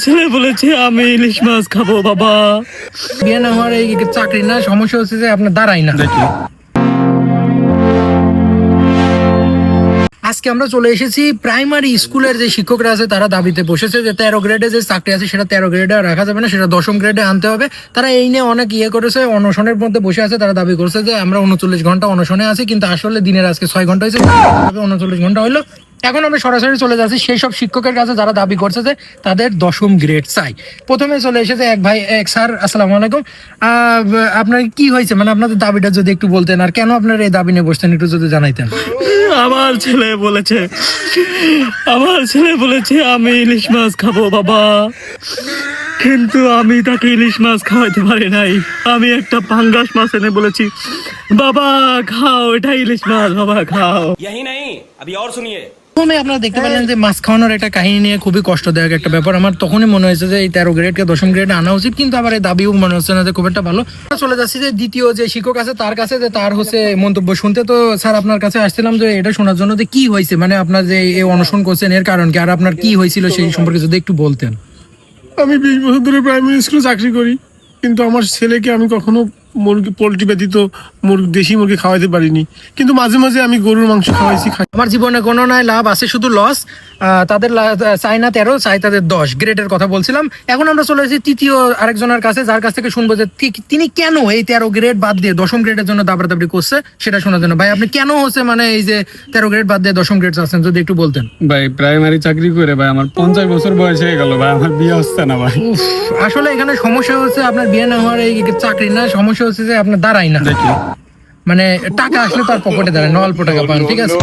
ছেলে বলেছে আমি ইলিশ মাছ খাবো বাবা। বিয়ে না হওয়ার এই চাকরি না, সমস্যা হচ্ছে যে আপনার দাঁড়াই না। আজকে আমরা চলে এসেছি প্রাইমারি স্কুলের যে শিক্ষকরা আছে তারা দাবিতে বসেছে যে 13 গ্রেডে যে চাকরি আছে সেটা 13 গ্রেডে রাখা যাবে না, সেটা 10ম গ্রেডে আনতে হবে। তারা এই নিয়ে অনেক করেছে, অনশনের মধ্যে বসে আছে। তারা দাবি করছে যে আমরা 39 ঘন্টা অনশনে আছি, কিন্তু আসলে দিনের আজকে 6 ঘন্টা হয়েছে, 39 ঘন্টা হলো। এখন আমরা সরাসরি চলে যাচ্ছি সেই সব শিক্ষকের কাছে যারা দাবি করছে যে তাদের 10ম গ্রেড চাই। প্রথমে চলে এসেছে এক স্যার। আসসালামু আলাইকুম। আপনার কি হয়েছে, মানে আপনাদের দাবিটা যদি একটু বলতেন, আর কেন আপনার এই দাবি নিয়ে বসতেন একটু যদি জানাইতেন। আমার ছেলে বলেছে আমি ইলিশ মাছ খাবো বাবা, কিন্তু আমি তাকে ইলিশ মাছ খাওয়াইতে পারি নাই। আমি একটা পাঙ্গাস মাছ এনে বলেছি বাবা খাও, এটা ইলিশ মাছ বাবা খাও। यही नहीं अभी और सुनिए। প্রথমে আপনারা দেখতে পেলেন যে মাছ খাওয়ানোর একটা কাহিনী নিয়ে খুবই কষ্টদায়ক একটা ব্যাপার। আমার তখনই মনে হয়েছে যে এই 13 গ্রেডকে 10ম গ্রেডে আনা উচিত, কিন্তু আবার এই দাবিও মনে হচ্ছে না যে খুব একটা ভালো। চলে যাচ্ছি যে দ্বিতীয় যে শিক্ষক আছে তার কাছে, যে তার হচ্ছে মন্তব্য শুনতে। তো স্যার আপনার কাছে আসছিলাম যে এটা শোনার জন্য যে কি হয়েছে, মানে আপনার যে এই অনশন করছেন এর কারণ কি, আর আপনার কি হয়েছিল সেই সম্পর্কে যদি একটু বলতেন। আমি 20 বছর ধরে প্রাইমারি স্কুলে চাকরি করি, কিন্তু আমার ছেলেকে আমি কখনো মুরগি, পোলট্রি ব্যতীত দেশি মুরগি খাওয়াইতে পারিনি, কিন্তু মাঝে মাঝে আমি গরুর মাংস খাওয়াইছি। আমার জীবনে কোনো নয় লাভ আছে, শুধু লস। তাদের চাই না 13, চাই তাদের 10 গ্রেডের কথা বলছিলাম। এখন আমরা চলে এসেছি তৃতীয় আরেকজনের কাছে, যার কাছ থেকে শুনবো যে তিনি কেন এই 13 গ্রেড বাদ দিয়ে 10ম গ্রেডের জন্য দাবড়াদাবড়ি করছে সেটা শোনার জন্য। ভাই আপনি কেন হচ্ছে মানে এই যে 13 গ্রেড বাদ দিয়ে 10ম গ্রেড চাচ্ছেন, যদি একটু বলতেন। ভাই প্রাইমারি চাকরি করে ভাই আমার 50 বছর বয়স হয়ে গেল ভাই, আমার বিয়ে হচ্ছে না ভাই। আসলে এখানে সমস্যা হচ্ছে আপনার বিয়ে না হওয়ার এই চাকরি না, সমস্যা হচ্ছে যে আপনার দাঁড়াই না। মানে টাকা আসলে তার পকেটে দাঁড়ায় না, অল্প টাকা পান, ঠিক আছে।